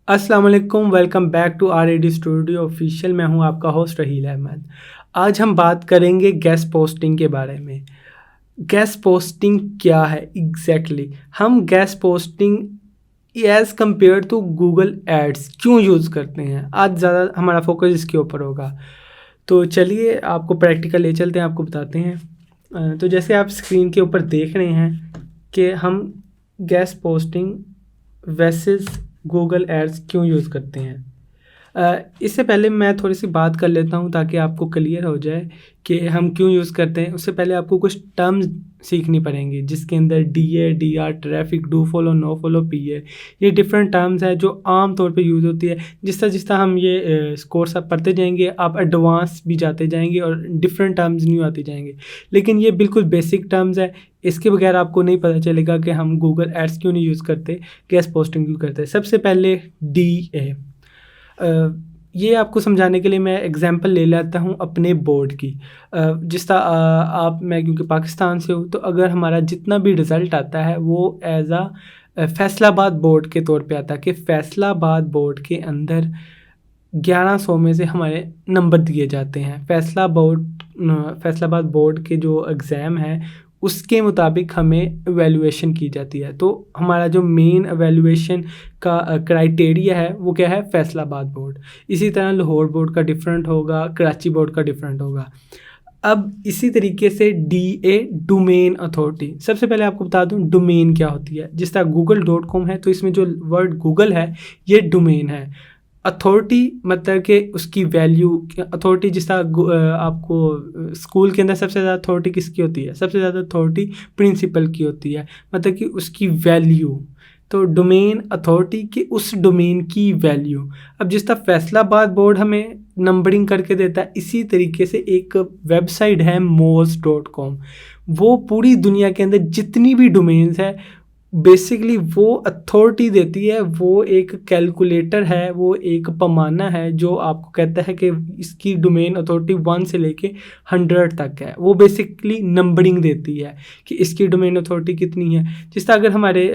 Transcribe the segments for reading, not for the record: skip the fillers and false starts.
अस्सलाम वालेकुम, welcome back to R A D studio official. मैं हूं आपका होस्ट रहील अहमद। आज हम बात करेंगे गेस्ट पोस्टिंग के बारे में। गेस्ट पोस्टिंग क्या है एग्जैक्टली हम guest posting as compare to Google ads क्यों यूज़ करते हैं, आज ज़्यादा हमारा फोकस इसके ऊपर होगा। तो चलिए आपको प्रैक्टिकल ले चलते हैं, आपको बताते हैं। तो जैसे आप स्क्रीन के ऊपर देख रहे हैं कि हम guest posting versus Google ads क्यों यूज़ करते हैं। इससे पहले मैं थोड़ी सी बात कर लेता हूँ ताकि आपको क्लियर हो जाए कि हम क्यों यूज़ करते हैं। उससे पहले आपको कुछ टर्म्स सीखनी पड़ेंगी जिसके अंदर DA, DR, traffic, do follow, no follow, PA, ये डिफरेंट टर्म्स हैं जो आम तौर पे यूज़ होती है। जिस तरह हम ये कोर्स आप पढ़ते जाएंगे आप एडवांस भी जाते जाएंगे और डिफरेंट टर्म्स न्यू आते जाएंगे, लेकिन ये बिल्कुल बेसिक टर्म्स है। इसके बगैर आपको नहीं पता चलेगा कि हम गूगल एड्स क्यों नहीं यूज़ करते, गेस्ट पोस्टिंग क्यों करते हैं। सबसे पहले DA, ये आपको समझाने के लिए मैं एग्जांपल ले लेता हूँ अपने बोर्ड की। जिस तरह मैं क्योंकि पाकिस्तान से हूँ, तो अगर हमारा जितना भी रिज़ल्ट आता है वो एज़ फैसलाबाद बोर्ड के तौर पे आता है कि फैसलाबाद बोर्ड के अंदर 1100 में से हमारे नंबर दिए जाते हैं। फैसलाबाद बोर्ड के जो एग्ज़ाम है उसके मुताबिक हमें एवेलुएशन की जाती है। तो हमारा जो मेन एवेलुएशन का क्राइटेरिया है वो क्या है, फैसलाबाद बोर्ड। इसी तरह लाहौर बोर्ड का डिफरेंट होगा, कराची बोर्ड का डिफरेंट होगा। अब इसी तरीके से DA, डोमेन अथॉरिटी। सबसे पहले आपको बता दूं डोमेन क्या होती है। जिस तरह google.com है तो इसमें जो वर्ड गूगल है ये डोमेन है। अथॉरिटी मतलब कि उसकी वैल्यू। अथॉरिटी जिस तरह आपको स्कूल के अंदर सबसे ज़्यादा अथॉरिटी किसकी होती है, सबसे ज़्यादा अथॉरिटी प्रिंसिपल की होती है, मतलब कि उसकी वैल्यू। तो डोमेन अथॉरिटी की उस डोमेन की वैल्यू। अब जिस तरह फैसलाबाद बोर्ड हमें नंबरिंग करके देता है, इसी तरीके से एक वेबसाइट है moz.com, वो पूरी दुनिया के अंदर जितनी भी डोमेन्स है बेसिकली वो अथॉरिटी देती है। वो एक कैलकुलेटर है, वो एक पैमाना है जो आपको कहता है कि इसकी डोमेन अथॉरिटी 1 से लेके 100 तक है। वो बेसिकली नंबरिंग देती है कि इसकी डोमेन अथॉरिटी कितनी है। जिस तरह अगर हमारे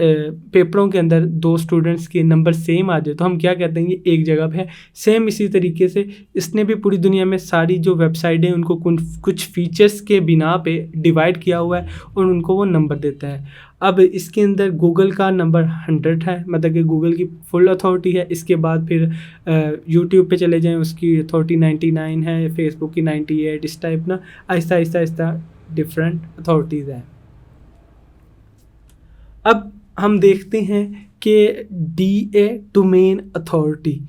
पेपरों के अंदर 2 स्टूडेंट्स के नंबर सेम आ जाए तो हम क्या कहते हैं, ये एक जगह पे है। सेम इसी तरीके से इसने भी पूरी दुनिया में सारी जो वेबसाइट है उनको कुछ फीचर्स के बिना पे डिवाइड किया हुआ है और उनको वो नंबर देता है। अब इसके अंदर गूगल का नंबर 100 है, मतलब कि गूगल की फुल अथॉरिटी है। इसके बाद फिर यूट्यूब पे चले जाएं, उसकी अथॉरिटी 99 है, फेसबुक की 98, इस टाइप ना आहिस्ता आहिस्ता डिफरेंट अथॉरिटीज़ हैं। अब हम देखते हैं कि DA, डोमेन अथॉरिटी,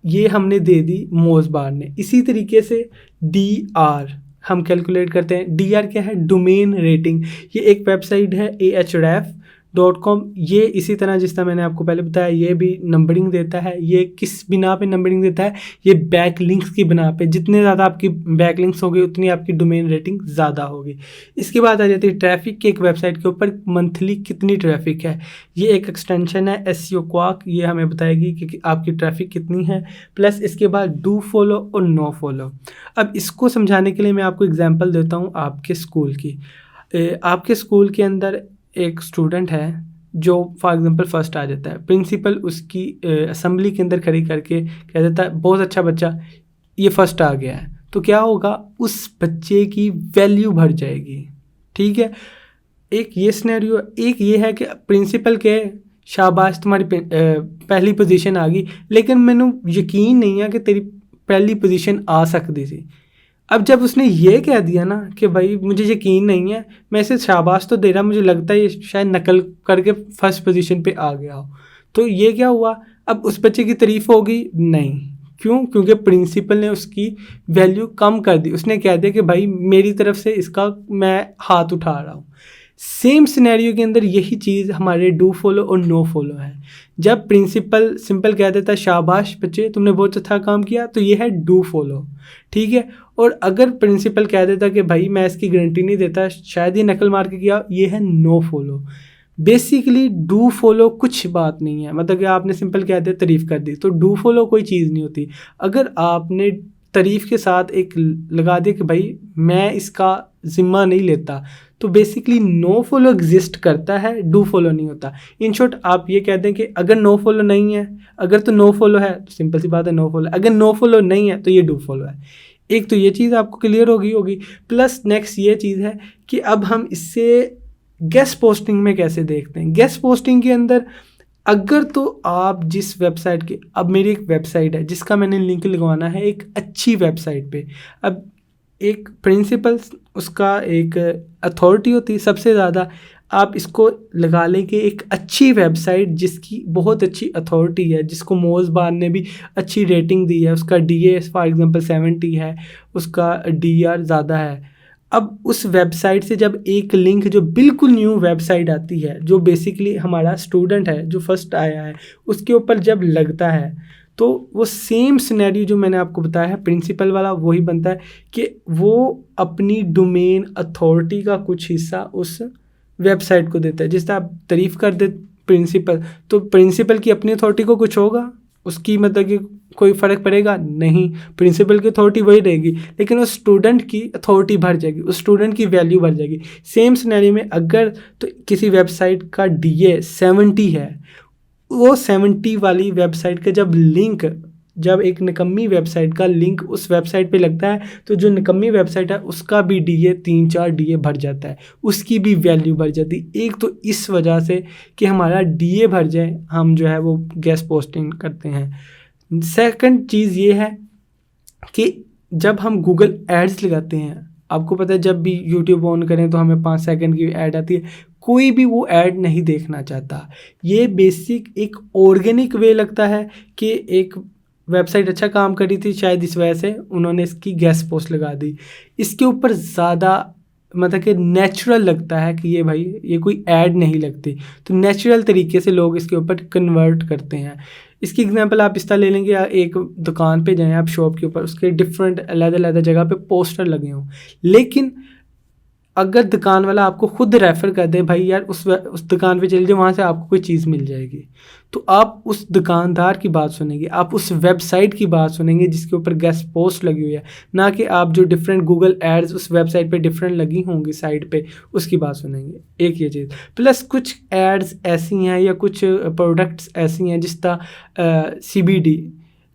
ये हमने दे दी मोज़बार ने। इसी तरीके से DR हम कैलकुलेट करते हैं। DR क्या है, डोमेन रेटिंग। ये एक वेबसाइट है ahref.com। ये इसी तरह जिस तरह मैंने आपको पहले बताया ये भी नंबरिंग देता है। ये किस बिना पे नंबरिंग देता है, ये बैक लिंक्स की बिना पे। जितने ज़्यादा आपकी बैक लिंक्स होगी उतनी आपकी डोमेन रेटिंग ज़्यादा होगी। इसके बाद आ जाती है ट्रैफिक की। एक वेबसाइट के ऊपर मंथली कितनी ट्रैफिक है, ये एक एक्सटेंशन है SEO क्वाक, ये हमें बताएगी कि आपकी ट्रैफिक कितनी है। प्लस इसके बाद डू फॉलो और नो फॉलो। अब इसको समझाने के लिए मैं आपको एग्जांपल देता हूँ आपके स्कूल की। आपके स्कूल के अंदर एक स्टूडेंट है जो फॉर एग्जांपल फर्स्ट आ जाता है। प्रिंसिपल उसकी असेंबली के अंदर खड़ी करके कह देता है बहुत अच्छा बच्चा, ये फर्स्ट आ गया है। तो क्या होगा, उस बच्चे की वैल्यू बढ़ जाएगी। ठीक है, एक ये सिनेरियो। एक ये है कि प्रिंसिपल के शाबाश तुम्हारी पहली पोजीशन आ गई, लेकिन मैनू यकीन नहीं है कि तेरी पहली पोजीशन आ सकती थी। अब जब उसने ये कह दिया ना कि भाई मुझे यकीन नहीं है, मैं इसे शाबाश तो दे रहा, मुझे लगता है ये शायद नकल करके फर्स्ट पोजीशन पे आ गया हो, तो ये क्या हुआ, अब उस बच्चे की तारीफ होगी नहीं। क्यों? क्योंकि प्रिंसिपल ने उसकी वैल्यू कम कर दी। उसने कह दिया कि भाई मेरी तरफ से इसका मैं हाथ उठा रहा हूँ। सेम सिनेरियो के अंदर यही चीज़ हमारे डू फॉलो और नो फॉलो है। जब प्रिंसिपल सिंपल कह देता है शाबाश बच्चे तुमने बहुत अच्छा काम किया, तो ये है डू फॉलो। ठीक है, और अगर प्रिंसिपल कह देता कि भाई मैं इसकी गारंटी नहीं देता, शायद ये नकल मार के किया, ये है no follow. Basically do follow कुछ बात नहीं है, मतलब कि आपने सिंपल कह दिया तारीफ़ कर दी, तो डू फॉलो कोई चीज़ नहीं होती। अगर आपने तारीफ़ के साथ एक लगा दिया कि भाई मैं इसका ज़िम्मा नहीं लेता, तो बेसिकली नो फॉलो एग्जिस्ट करता है, डू फॉलो नहीं होता। इन शॉर्ट आप ये कहते हैं कि अगर नो फॉलो नहीं है, अगर तो नो फॉलो है तो सिंपल सी बात है नो फॉलो, अगर नो फॉलो नहीं है तो ये डू फॉलो है। एक तो ये चीज़ आपको क्लियर होगी। प्लस नेक्स्ट ये चीज़ है कि अब हम इससे गेस्ट पोस्टिंग में कैसे देखते हैं। गेस्ट पोस्टिंग के अंदर अगर तो आप जिस वेबसाइट की, अब मेरी एक वेबसाइट है जिसका मैंने लिंक लगवाना है एक अच्छी वेबसाइट पे, अब एक प्रिंसिपल उसका एक अथॉरिटी होती है सबसे ज़्यादा, आप इसको लगा लें कि एक अच्छी वेबसाइट जिसकी बहुत अच्छी अथॉरिटी है, जिसको मोज़बान ने भी अच्छी रेटिंग दी है, उसका DA फॉर एग्जांपल 70 है, उसका DR ज़्यादा है। अब उस वेबसाइट से जब एक लिंक जो बिल्कुल न्यू वेबसाइट आती है, जो बेसिकली हमारा स्टूडेंट है जो फर्स्ट आया है, उसके ऊपर जब लगता है तो वो सेम सिनेरियो जो मैंने आपको बताया है प्रिंसिपल वाला वही बनता है कि वो अपनी डोमेन अथॉरिटी का कुछ हिस्सा उस वेबसाइट को देता है। जिस तरह आप तारीफ़ कर दे प्रिंसिपल, तो प्रिंसिपल की अपनी अथॉरिटी को कुछ होगा, उसकी मतलब कि कोई फ़र्क पड़ेगा नहीं, प्रिंसिपल की अथॉरिटी वही रहेगी, लेकिन उस स्टूडेंट की अथॉरिटी बढ़ जाएगी, उस स्टूडेंट की वैल्यू बढ़ जाएगी। सेम सिनेरियो में अगर तो किसी वेबसाइट का DA 70 है, वो 70 वाली वेबसाइट का जब एक निकम्मी वेबसाइट का लिंक उस वेबसाइट पे लगता है तो जो निकम्मी वेबसाइट है उसका भी DA 3-4 DA भर जाता है, उसकी भी वैल्यू बढ़ जाती है। एक तो इस वजह से कि हमारा DA भर जाए हम जो है वो गेस्ट पोस्टिंग करते हैं। सेकंड चीज़ ये है कि जब हम गूगल एड्स लगाते हैं, आपको पता है जब भी यूट्यूब ऑन करें तो हमें 5 सेकंड की ऐड आती है, कोई भी वो ऐड नहीं देखना चाहता। ये बेसिक एक ऑर्गेनिक वे लगता है कि एक वेबसाइट अच्छा काम कर रही थी, शायद इस वजह से उन्होंने इसकी गेस्ट पोस्ट लगा दी। इसके ऊपर ज़्यादा मतलब कि नेचुरल लगता है कि ये भाई ये कोई ऐड नहीं लगती, तो नेचुरल तरीके से लोग इसके ऊपर कन्वर्ट करते हैं। इसकी एग्जांपल आप इस तरह ले लेंगे, एक दुकान पे जाएं आप शॉप के ऊपर, उसके डिफरेंट अलग-अलग जगह पे पोस्टर लगे हों, लेकिन अगर दुकान वाला आपको खुद रेफ़र कर दे भाई यार उस दुकान पे चल जाओ, वहाँ से आपको कोई चीज़ मिल जाएगी, तो आप उस दुकानदार की बात सुनेंगे, आप उस वेबसाइट की बात सुनेंगे जिसके ऊपर गेस्ट पोस्ट लगी हुई है, ना कि आप जो डिफरेंट गूगल एड्स उस वेबसाइट पे डिफरेंट लगी होंगी साइड पे उसकी बात सुनेंगे। एक ये चीज़, प्लस कुछ एड्स ऐसी हैं या कुछ प्रोडक्ट्स ऐसी हैं जिस तरह CBD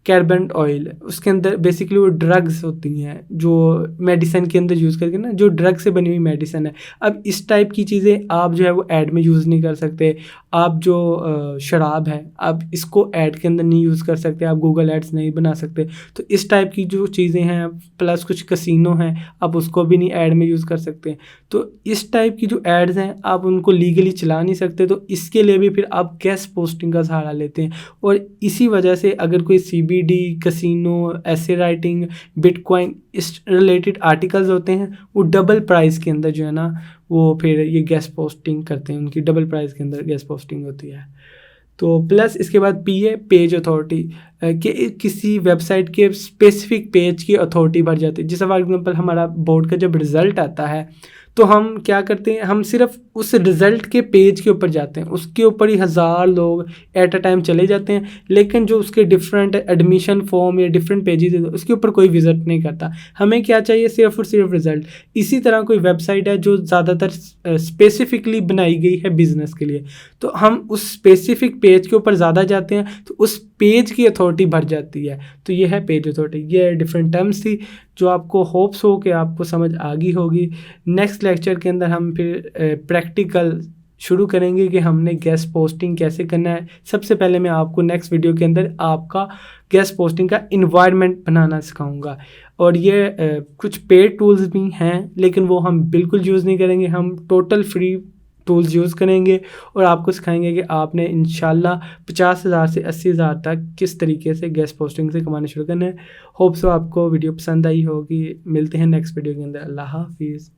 कार्बन ऑयल, उसके अंदर बेसिकली वो ड्रग्स होती हैं जो मेडिसिन के अंदर यूज़ करके ना, जो ड्रग से बनी हुई मेडिसिन है। अब इस टाइप की चीज़ें आप जो है वो ऐड में यूज़ नहीं कर सकते। आप जो शराब है आप इसको ऐड के अंदर नहीं यूज़ कर सकते, आप गूगल एड्स नहीं बना सकते। तो इस टाइप की जो चीज़ें हैं, प्लस कुछ कसिनो हैं, आप उसको भी नहीं ऐड में यूज़ कर सकते। तो इस टाइप की जो एड्स हैं आप उनको लीगली चला नहीं सकते, तो इसके लिए भी फिर आप गेस्ट पोस्टिंग का सहारा लेते हैं। और इसी वजह से अगर कोई CBD, कसिनो, ऐसे राइटिंग, बिटकॉइन इस रिलेटेड आर्टिकल्स होते हैं, वो डबल प्राइस के अंदर जो है ना वो फिर ये गेस्ट पोस्टिंग करते हैं, उनकी डबल प्राइस के अंदर गेस्ट पोस्टिंग होती है। तो प्लस इसके बाद PA पेज अथॉरिटी, कि किसी वेबसाइट के स्पेसिफिक पेज की अथॉरिटी बढ़ जाती है। जैसे फॉर एग्जांपल हमारा बोर्ड का जब रिज़ल्ट आता है तो हम क्या करते हैं, हम सिर्फ उस रिज़ल्ट के पेज के ऊपर जाते हैं, उसके ऊपर ही 1000 लोग एट अ टाइम चले जाते हैं, लेकिन जो उसके डिफरेंट एडमिशन फॉर्म या डिफरेंट पेजेस है उसके ऊपर कोई विज़िट नहीं करता। हमें क्या चाहिए, सिर्फ और सिर्फ रिज़ल्ट। इसी तरह कोई वेबसाइट है जो ज़्यादातर स्पेसिफिकली बनाई गई है बिज़नेस के लिए, तो हम उस स्पेसिफिक पेज के ऊपर ज़्यादा जाते हैं तो उस पेज की अथॉरिटी बढ़ जाती है। तो ये है पेज अथॉरिटी। ये डिफरेंट टर्म्स थी जो आपको होप्स हो कि आपको समझ आ गई होगी। नेक्स्ट लेक्चर के अंदर हम फिर प्रैक्टिकल शुरू करेंगे कि हमने गेस्ट पोस्टिंग कैसे करना है। सबसे पहले मैं आपको नेक्स्ट वीडियो के अंदर आपका गेस्ट पोस्टिंग का इन्वायरमेंट बनाना सिखाऊंगा। और ये कुछ पेड टूल्स भी हैं लेकिन वो हम बिल्कुल यूज़ नहीं करेंगे, हम टोटल फ्री टूल्स यूज़ करेंगे और आपको सिखाएंगे कि आपने इंशाल्लाह 50,000 से 80,000 तक किस तरीके से गेस्ट पोस्टिंग से कमाना शुरू करना है। होप सो आपको वीडियो पसंद आई होगी। मिलते हैं नेक्स्ट वीडियो के अंदर। अल्लाह हाफिज़।